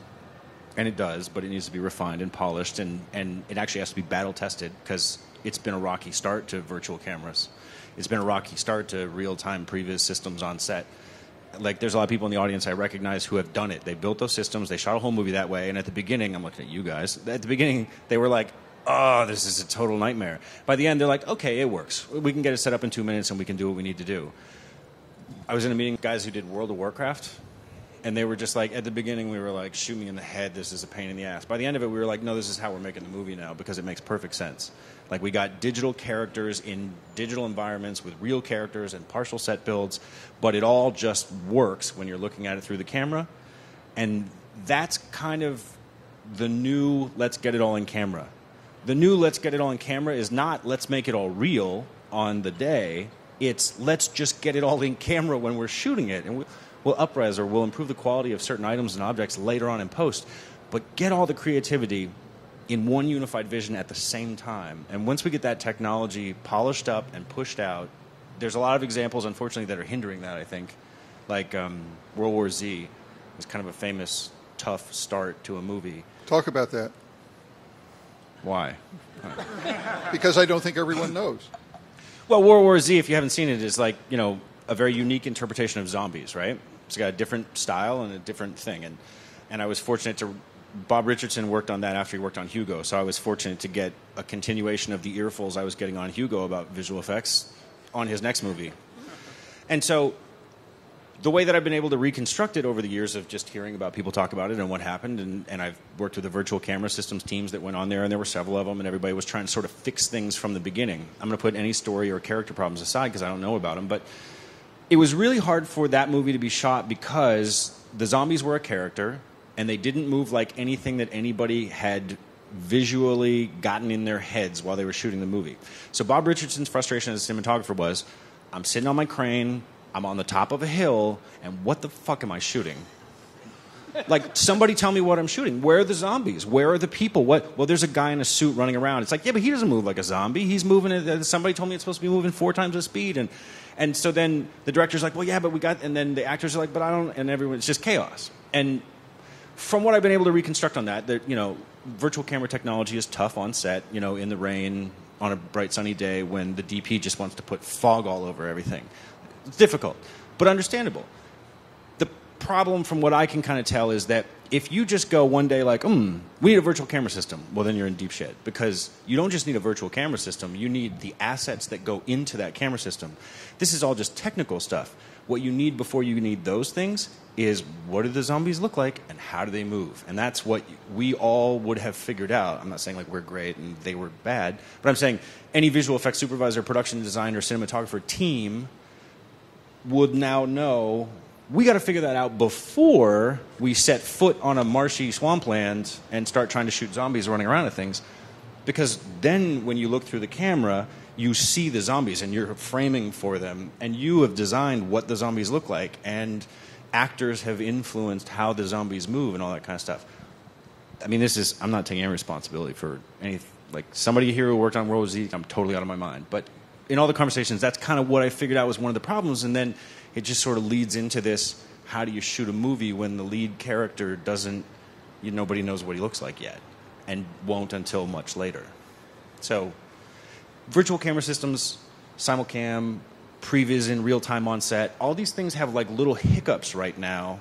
C: and it does, but it needs to be refined and polished, and it actually has to be battle tested because it's been a rocky start to virtual cameras. It's been a rocky start to real-time previs systems on set. Like, there's a lot of people in the audience I recognize who have done it. They built those systems. They shot a whole movie that way. And at the beginning, I'm looking at you guys. At the beginning, they were like, oh, this is a total nightmare. By the end, they're like, okay, it works. We can get it set up in 2 minutes, and we can do what we need to do. I was in a meeting with guys who did World of Warcraft, and they were just like, at the beginning, we were like, shoot me in the head, this is a pain in the ass. By the end of it, we were like, no, this is how we're making the movie now, because it makes perfect sense. Like, we got digital characters in digital environments with real characters and partial set builds, but it all just works when you're looking at it through the camera. And that's kind of the new let's get it all in camera. The new let's get it all in camera is not let's make it all real on the day. It's let's just get it all in camera when we're shooting it. And we'll up-res or we'll improve the quality of certain items and objects later on in post. But get all the creativity in one unified vision at the same time. And once we get that technology polished up and pushed out, there's a lot of examples, unfortunately, that are hindering that, I think. Like World War Z is kind of a famous tough start to a movie.
B: Talk about that.
C: Why?
B: Because I don't think everyone knows.
C: Well, World War Z, if you haven't seen it, is like, you know, a very unique interpretation of zombies, right? It's got a different style and a different thing. And I was fortunate to... Bob Richardson worked on that after he worked on Hugo, so I was fortunate to get a continuation of the earfuls I was getting on Hugo about visual effects on his next movie. And so the way that I've been able to reconstruct it over the years of just hearing about people talk about it and what happened, and I've worked with the virtual camera systems teams that went on there, and there were several of them, and everybody was trying to sort of fix things from the beginning. I'm going to put any story or character problems aside because I don't know about them, but it was really hard for that movie to be shot because the zombies were a character, and they didn't move like anything that anybody had visually gotten in their heads while they were shooting the movie. So Bob Richardson's frustration as a cinematographer was, I'm sitting on my crane, I'm on the top of a hill, and what the fuck am I shooting? Like, somebody tell me what I'm shooting. Where are the zombies? Where are the people? What? Well, there's a guy in a suit running around. It's like, yeah, but he doesn't move like a zombie. He's moving at, somebody told me it's supposed to be moving 4 times the speed. And so then the director's like, well, yeah, but we got, and then the actors are like, but I don't, and everyone, it's just chaos. And from what I've been able to reconstruct on that, you know, virtual camera technology is tough on set, you know, in the rain, on a bright sunny day when the DP just wants to put fog all over everything. It's difficult, but understandable. The problem from what I can kind of tell is that if you just go one day like, we need a virtual camera system, well, then you're in deep shit. Because you don't just need a virtual camera system, you need the assets that go into that camera system. This is all just technical stuff. What you need before you need those things is what do the zombies look like and how do they move? And that's what we all would have figured out. I'm not saying like we're great and they were bad, but I'm saying any visual effects supervisor, production designer, cinematographer team would now know we got to figure that out before we set foot on a marshy swampland and start trying to shoot zombies running around at things. Because then when you look through the camera, you see the zombies and you're framing for them and you have designed what the zombies look like and actors have influenced how the zombies move and all that kind of stuff. I mean, I'm not taking any responsibility for any, like somebody here who worked on World War Z, I'm totally out of my mind. But in all the conversations, that's kind of what I figured out was one of the problems. And then it just sort of leads into this, how do you shoot a movie when the lead character doesn't, nobody knows what he looks like yet and won't until much later. So virtual camera systems, simulcam, previs in real time on set, all these things have like little hiccups right now.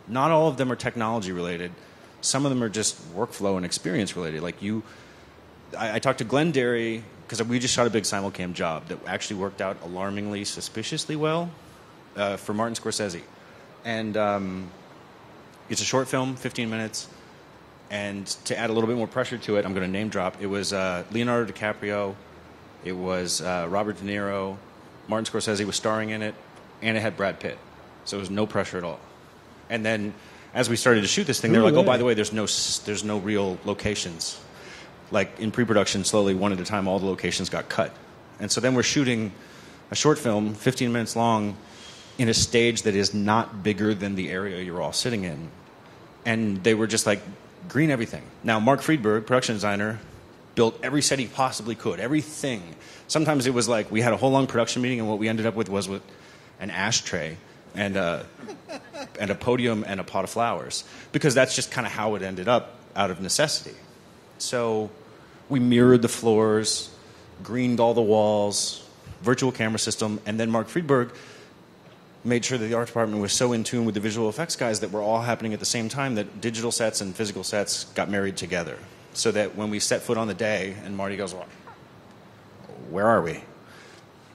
C: Not all of them are technology related. Some of them are just workflow and experience related. Like I talked to Glenn Derry because we just shot a big simulcam job that actually worked out alarmingly, suspiciously well for Martin Scorsese. And it's a short film, 15 minutes. And to add a little bit more pressure to it, I'm going to name drop. It was Leonardo DiCaprio. It was Robert De Niro. Martin Scorsese was starring in it, and it had Brad Pitt. So there was no pressure at all. And then as we started to shoot this thing, they're like, oh, by the way, there's no real locations. Like in pre-production, slowly, one at a time, all the locations got cut. And so then we're shooting a short film, 15 minutes long, in a stage that is not bigger than the area you're all sitting in. And they were just like, green everything. Now, Mark Friedberg, production designer, built every set he possibly could, everything. Sometimes it was like we had a whole long production meeting, and what we ended up with was an ashtray and a podium and a pot of flowers, because that's just kind of how it ended up out of necessity. So we mirrored the floors, greened all the walls, virtual camera system, and then Mark Friedberg made sure that the art department was so in tune with the visual effects guys that were all happening at the same time that digital sets and physical sets got married together. So that when we set foot on the day and Marty goes, well, where are we?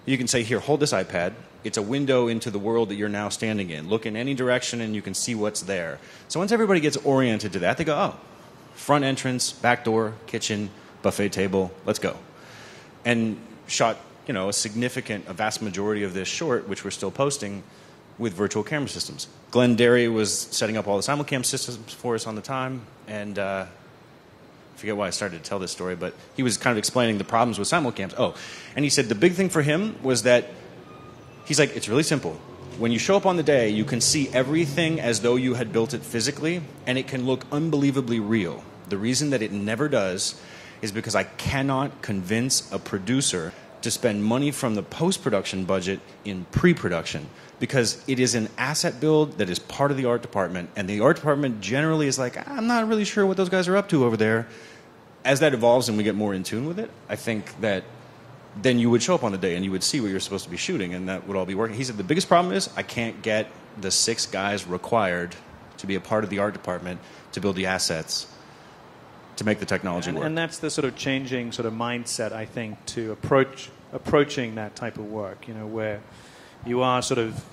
C: You can say, here, hold this iPad. It's a window into the world that you're now standing in. Look in any direction and you can see what's there. So once everybody gets oriented to that, they go, oh, front entrance, back door, kitchen, buffet table, let's go. And shot, a vast majority of this short, which we're still posting, with virtual camera systems. Glenn Derry was setting up all the simulcam systems for us on the time, and I forget why I started to tell this story, but he was kind of explaining the problems with simulcams. Oh, and he said the big thing for him was that he's like, it's really simple. When you show up on the day, you can see everything as though you had built it physically, and it can look unbelievably real. The reason that it never does is because I cannot convince a producer to spend money from the post-production budget in pre-production, because it is an asset build that is part of the art department, and the art department generally is like, I'm not really sure what those guys are up to over there. As that evolves and we get more in tune with it, I think that then you would show up on the day and you would see what you're supposed to be shooting, and that would all be working. He said the biggest problem is I can't get the 6 guys required to be a part of the art department to build the assets to make the technology work.
D: And that's the sort of changing sort of mindset, I think, to approaching that type of work, where you are sort of,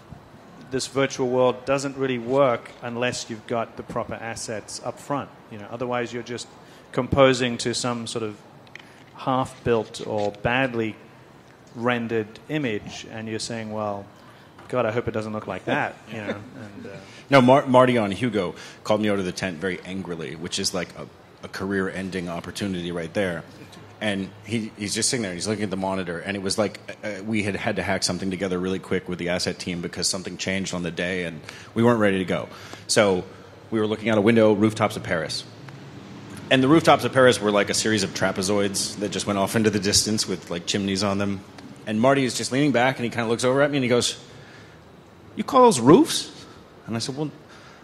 D: this virtual world doesn't really work unless you've got the proper assets up front. Otherwise you're just composing to some sort of half-built or badly rendered image, and you're saying, well, God, I hope it doesn't look like that.
C: No, Marty on Hugo called me out of the tent very angrily, which is like a career-ending opportunity right there. And he's just sitting there, and he's looking at the monitor, and it was like we had to hack something together really quick with the asset team because something changed on the day, and we weren't ready to go. So we were looking out a window, rooftops of Paris. And the rooftops of Paris were like a series of trapezoids that just went off into the distance with like chimneys on them. And Marty is just leaning back, and he kind of looks over at me, and he goes, "You call those roofs?" And I said, "Well,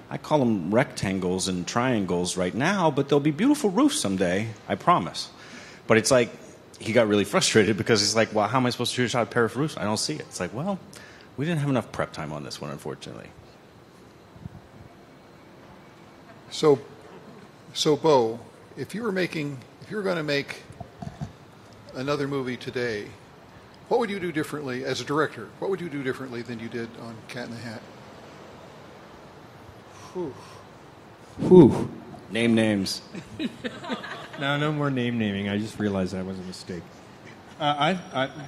C: I call them rectangles and triangles right now, but they'll be beautiful roofs someday, I promise." But it's like, he got really frustrated because he's like, well, how am I supposed to shoot a shot of Paris roofs? I don't see it. It's like, well, we didn't have enough prep time on this one, unfortunately.
B: So Bo, if you were going to make another movie today, what would you do differently as a director? What would you do differently than you did on Cat in the Hat?
E: Whew.
C: Name names.
E: No more naming. I just realized that was a mistake.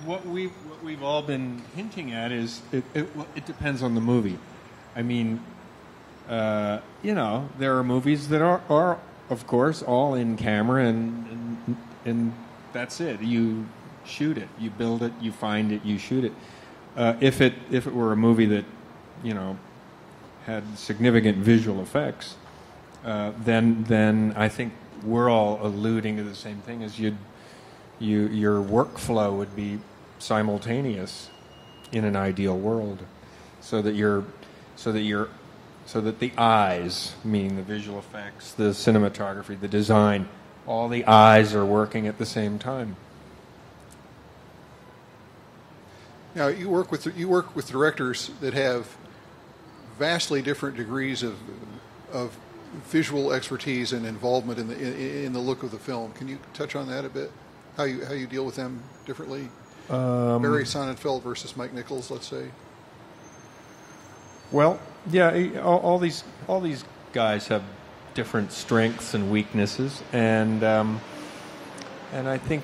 E: What we've all been hinting at is it depends on the movie. I mean, there are movies that are of course all in camera and that's it. You shoot it, you build it, you find it, you shoot it. If it were a movie that had significant visual effects, then I think we're all alluding to the same thing as your workflow would be simultaneous in an ideal world, so that the eyes, meaning the visual effects, the cinematography, the design, all the eyes are working at the same time.
B: Now you work with directors that have vastly different degrees of visual expertise and involvement in the look of the film. Can you touch on that a bit? How you deal with them differently? Barry Sonnenfeld versus Mike Nichols, let's say.
E: Well, yeah, all these guys have different strengths and weaknesses, and I think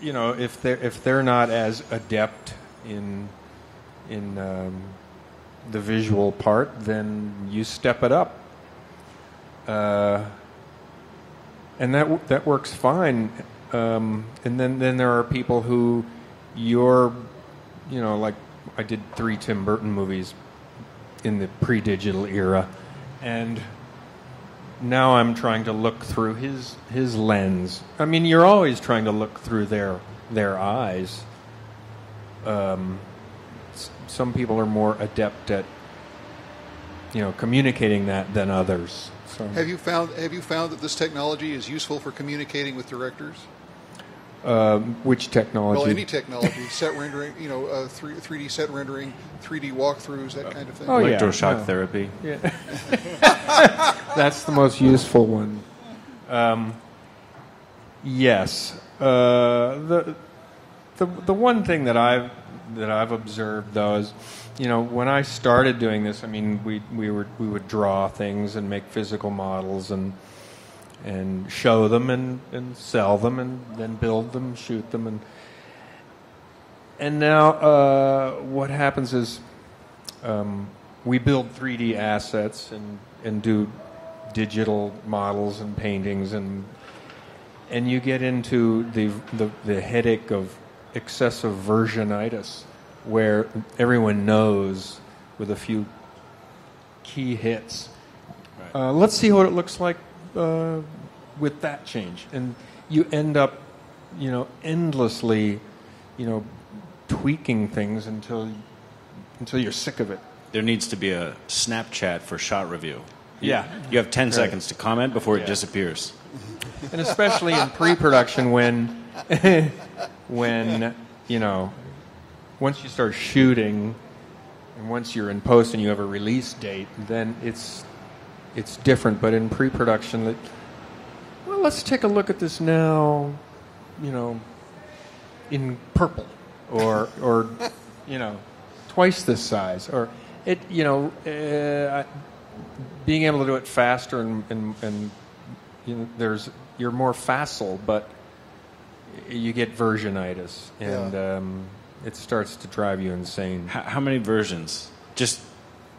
E: if they're not as adept in the visual part, then you step it up, and that works fine. And then there are people who like I did 3 Tim Burton movies in the pre-digital era, and now I'm trying to look through his lens. I mean, you're always trying to look through their eyes. Some people are more adept at communicating that than others. So.
B: Have you found that this technology is useful for communicating with directors?
E: Which technology?
B: Well, any technology, set rendering, 3D set rendering, 3D walkthroughs, that kind of thing.
E: Oh, yeah.
C: Electroshock therapy.
E: Yeah. That's the most useful one. Yes. The one thing that I've observed though is, when I started doing this, I mean, we would draw things and make physical models and show them and sell them and then build them, shoot them, and now what happens is we build 3D assets and do digital models and paintings and you get into the headache of excessive versionitis, where everyone knows with a few key hits. Right. Let's see what it looks like with that change, and you end up endlessly, tweaking things until you're sick of it.
C: There needs to be a Snapchat for shot review.
E: Yeah.
C: You have 10 seconds to comment before it disappears.
E: And especially in pre-production when once you start shooting and once you're in post and you have a release date, then it's different. But in pre-production, let's take a look at this now, in purple or twice this size, or being able to do it faster and you're more facile, but you get versionitis, and it starts to drive you insane.
C: How many versions? Just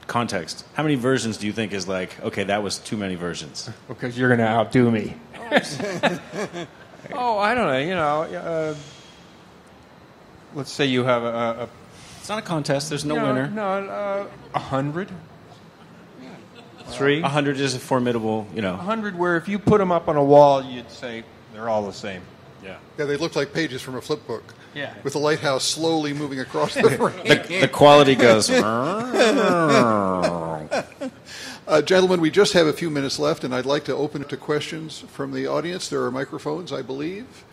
C: context. How many versions do you think is like, okay, that was too many versions?
E: Because you're going to outdo me. Oh, I don't know. Let's say you have a
C: It's not a contest. There's no winner.
E: No, 100.
C: 3? 100 is a formidable,
E: 100 where if you put them up on a wall, you'd say they're all the same.
C: Yeah.
B: Yeah, they look like pages from a flip book.
E: Yeah.
B: With the lighthouse slowly moving across the frame.
C: The quality goes.
B: Gentlemen, we just have a few minutes left, and I'd like to open it to questions from the audience. There are microphones, I believe,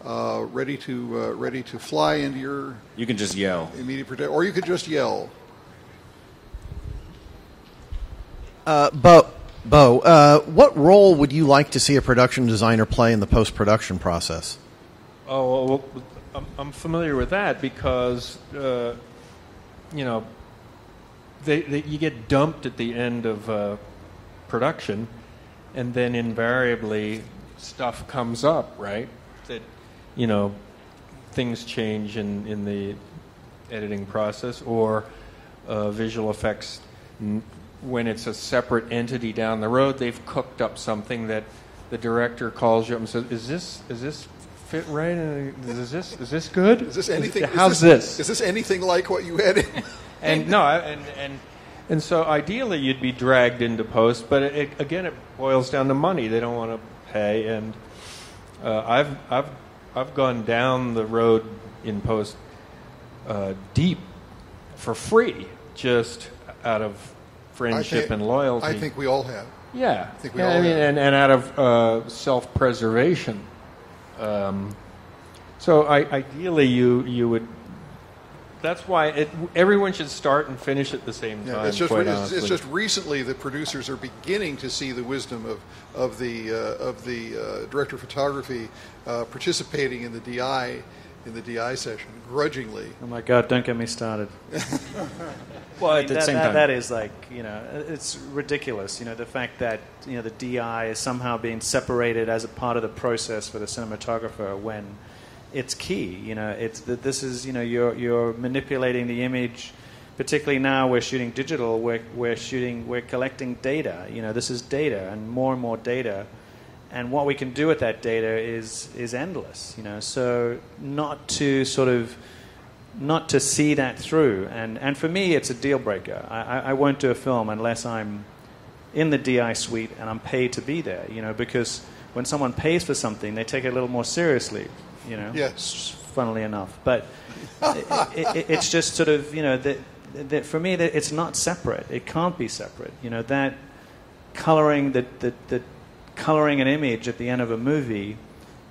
B: ready to fly into your.
C: You can just yell.
B: Immediate protect, or you could just yell.
F: Bo, what role would you like to see a production designer play in the post-production process?
E: Oh, well, I'm familiar with that because, you get dumped at the end of production, and then invariably stuff comes up, right? That, things change in the editing process, or visual effects. When it's a separate entity down the road, they've cooked up something that the director calls you up and says, "Is this fit right? Is this good?
B: Is this anything?
E: How's this?
B: Is this anything like what you had?"
E: And so ideally you'd be dragged into post, but again it boils down to money. They don't want to pay, and I've gone down the road in post deep for free, just out of friendship and loyalty.
B: I think we all have.
E: Yeah,
B: I think we all have.
E: and out of self-preservation. So ideally, you would. That's why everyone should start and finish at the same time.
B: It's just,
E: quite
B: it's
E: honestly.
B: just recently that producers are beginning to see the wisdom of the director of photography participating in the DI session grudgingly.
D: Oh my God! Don't get me started.
C: Well, at the same time,
D: that is like, it's ridiculous. The fact that the DI is somehow being separated as a part of the process for the cinematographer when it's key. This is you're manipulating the image. Particularly now we're shooting digital. We're collecting data. This is data and more data. And what we can do with that data is endless, So not to see that through. And for me, it's a deal breaker. I won't do a film unless I'm in the DI suite and I'm paid to be there, because when someone pays for something, they take it a little more seriously,
B: Yes.
D: Funnily enough. But it's just sort of, that for me, that it's not separate. It can't be separate. That coloring, the coloring an image at the end of a movie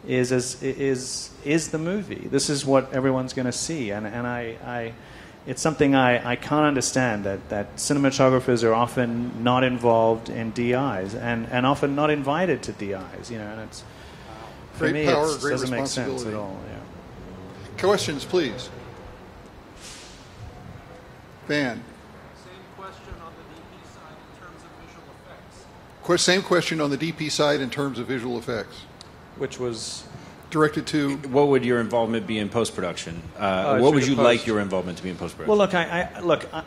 D: is the movie. This is what everyone's going to see, and I it's something I can't understand that cinematographers are often not involved in DIs and often not invited to DIs. And it's for
B: Great
D: me
B: power,
D: it
B: great
D: doesn't make sense
B: responsibility.
D: at all. Yeah.
B: Questions, please. Van. Same question on the DP side in terms of visual effects.
D: Which was
B: directed to.
C: What would your involvement be in post-production? What would you like your involvement to be in post-production?
D: Well,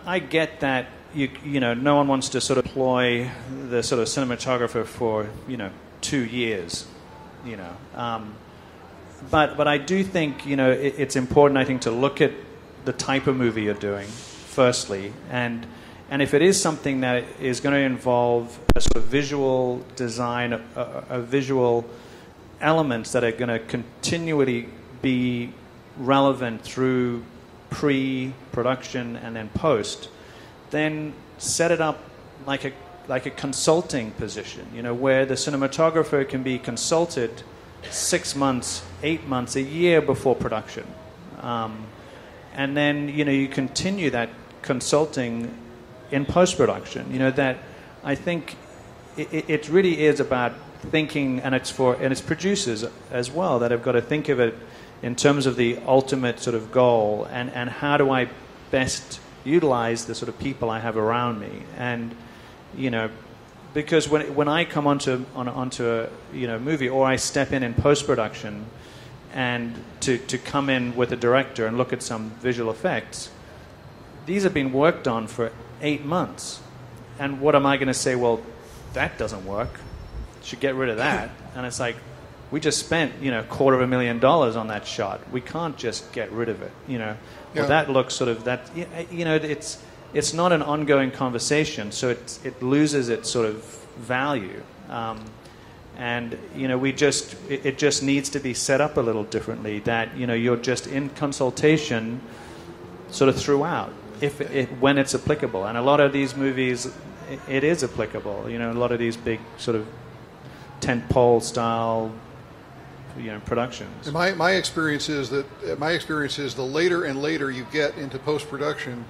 D: I get that no one wants to sort of employ the sort of cinematographer for 2 years, but I do think it's important, I think, to look at the type of movie you're doing firstly, and if it is something that is going to involve a sort of visual design, a visual elements that are going to continually be relevant through pre-production and then post, then set it up like a consulting position, where the cinematographer can be consulted 6 months, 8 months, a year before production. And then, you continue that consulting in post-production. That I think it really is about thinking, and it's producers as well that have got to think of it in terms of the ultimate sort of goal, and how do I best utilize the sort of people I have around me. And because when I come onto a movie, or I step in post-production, and to come in with a director and look at some visual effects, these have been worked on for 8 months. And what am I going to say? Well, that doesn't work. Should get rid of that. And it's like, we just spent $250,000 on that shot. We can't just get rid of it. Well, that looks sort of that. It's not an ongoing conversation, so it loses its sort of value. And it just needs to be set up a little differently. That you're just in consultation, sort of throughout, when it's applicable. And a lot of these movies, it is applicable. A lot of these big sort of tentpole style, productions.
B: And my experience is the later and later you get into post-production,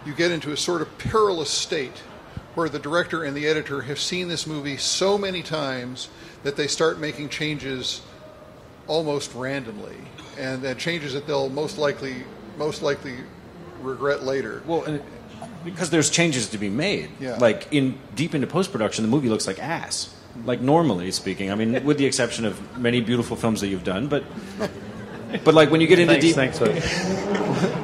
B: you get into a sort of perilous state where the director and the editor have seen this movie so many times that they start making changes almost randomly, and changes that they'll most likely regret later.
C: Well, and because there's changes to be made.
B: Yeah.
C: Like deep into post-production, the movie looks like ass. Like, normally speaking, I mean, with the exception of many beautiful films that you've done, but like when you get into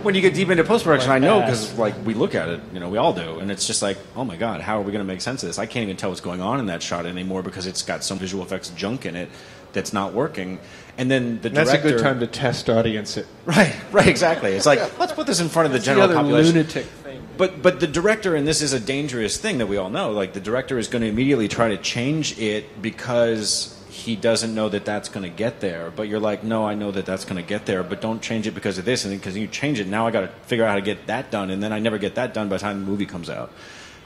C: when you get deep into post-production, I know, because like we look at it, we all do, and it's just like, oh my god, how are we going to make sense of this? I can't even tell what's going on in that shot anymore because it's got some visual effects junk in it that's not working. And then the director,
E: that's a good time to test audience it.
C: Right, exactly. It's like, let's put this in front of the general population.
E: Lunatic thing.
C: But the director, and this is a dangerous thing that we all know, like the director is going to immediately try to change it because he doesn't know that that's going to get there. But you're like, no, I know that that's going to get there, but don't change it because of this. And because you change it, now I got to figure out how to get that done, and then I never get that done by the time the movie comes out.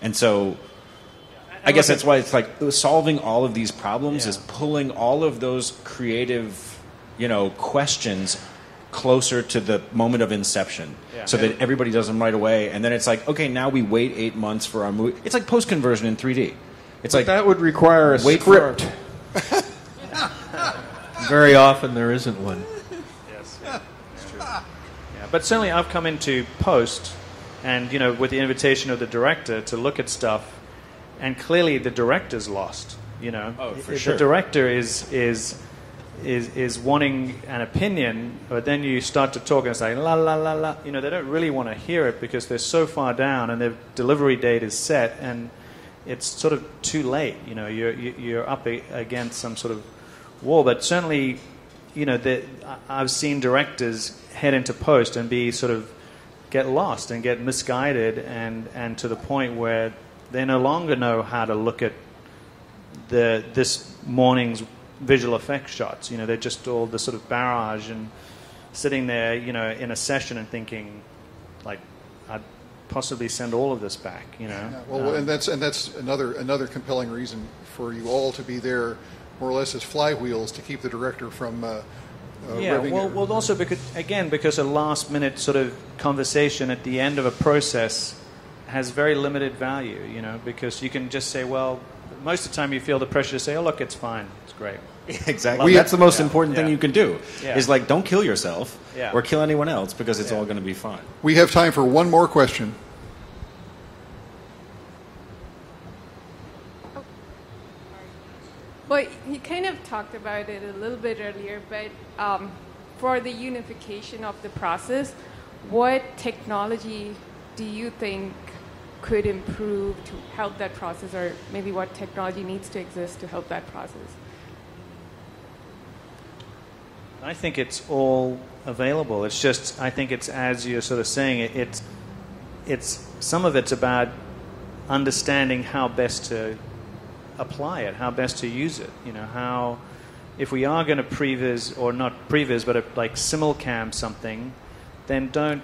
C: And so I guess that's why it's like solving all of these problems is pulling all of those creative, questions closer to the moment of inception, so that everybody does them right away. And then it's like, okay, now we wait 8 months for our movie. It's like post-conversion in 3D. It's like
E: that would require a script. Very often there isn't one.
D: Yes, that's true. Yeah, but certainly I've come into post, and with the invitation of the director to look at stuff, and clearly the director's lost.
C: Oh, for sure.
D: The director is wanting an opinion, but then you start to talk and say la la la la. They don't really want to hear it because they're so far down, and their delivery date is set, and it's sort of too late. You're up against some sort of wall. But certainly, I've seen directors head into post and be sort of get lost and get misguided, and to the point where they no longer know how to look at this morning's visual effects shots. They're just all the sort of barrage, and sitting there, in a session and thinking, like, I'd possibly send all of this back.
B: Yeah, well, and that's another compelling reason for you all to be there, more or less as flywheels to keep the director from.
D: Well, also because a last minute sort of conversation at the end of a process has very limited value. Because you can just say, well, most of the time you feel the pressure to say, oh, look, it's fine, it's great.
C: Exactly. That's the most important thing you can do. Is like, don't kill yourself or kill anyone else, because it's all going to be fine.
B: We have time for one more question.
G: Well, you kind of talked about it a little bit earlier, but for the unification of the process, what technology do you think could improve to help that process, or maybe what technology needs to exist to help that process?
D: I think it's all available. It's just, I think it's, as you're sort of saying, it's some of it's about understanding how best to apply it, how best to use it. if we are going to previs, or not previs, but like simulcam something, then don't,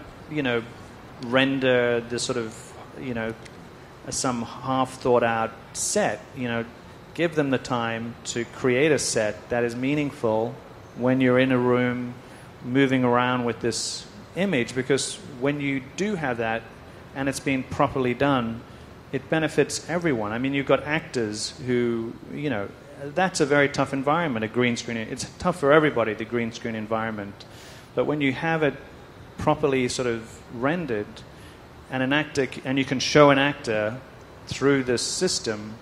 D: render the sort of, some half thought out set. Give them the time to create a set that is meaningful when you're in a room moving around with this image, because when you do have that and it's been properly done, it benefits everyone. I mean, you've got actors who, that's a very tough environment, a green screen. It's tough for everybody, the green screen environment. But when you have it properly sort of rendered, and you can show an actor through this system,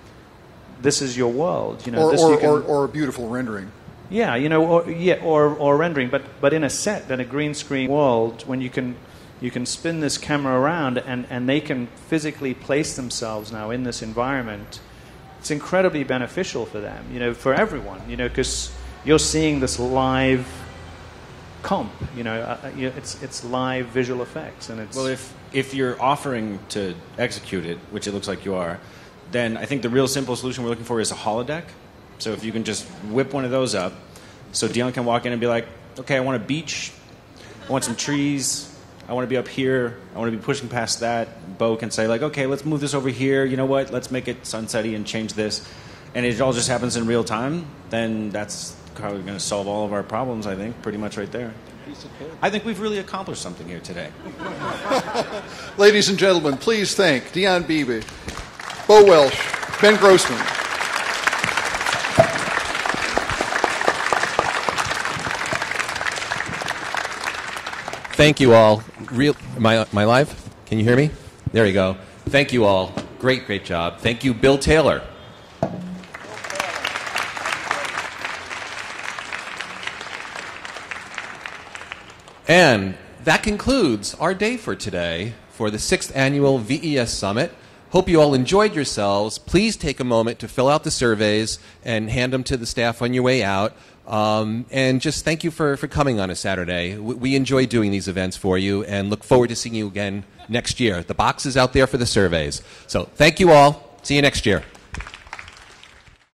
D: this is your world.
B: Or a beautiful rendering.
D: Yeah, or rendering, but in a set, in a green screen world, when you can spin this camera around and they can physically place themselves now in this environment, it's incredibly beneficial for them, for everyone, because you're seeing this live comp, it's live visual effects, and it's...
C: Well, if you're offering to execute it, which it looks like you are, then I think the real simple solution we're looking for is a holodeck. So if you can just whip one of those up, so Dion can walk in and be like, okay, I want a beach, I want some trees, I want to be up here, I want to be pushing past that. Bo can say, like, okay, let's move this over here, you know what, let's make it sunsetty and change this. And it all just happens in real time, then that's probably going to solve all of our problems, I think, pretty much right there. I think we've really accomplished something here today.
B: Ladies and gentlemen, please thank Dion Beebe, Bo Welch, Ben Grossman.
A: Thank you all. Am I live? Can you hear me? There you go. Thank you all. Great job. Thank you, Bill Taylor. And that concludes our day for today for the 6th Annual VES Summit. Hope you all enjoyed yourselves. Please take a moment to fill out the surveys and hand them to the staff on your way out. And just thank you for coming on a Saturday. We enjoy doing these events for you and look forward to seeing you again next year. The box is out there for the surveys. So thank you all. See you next year.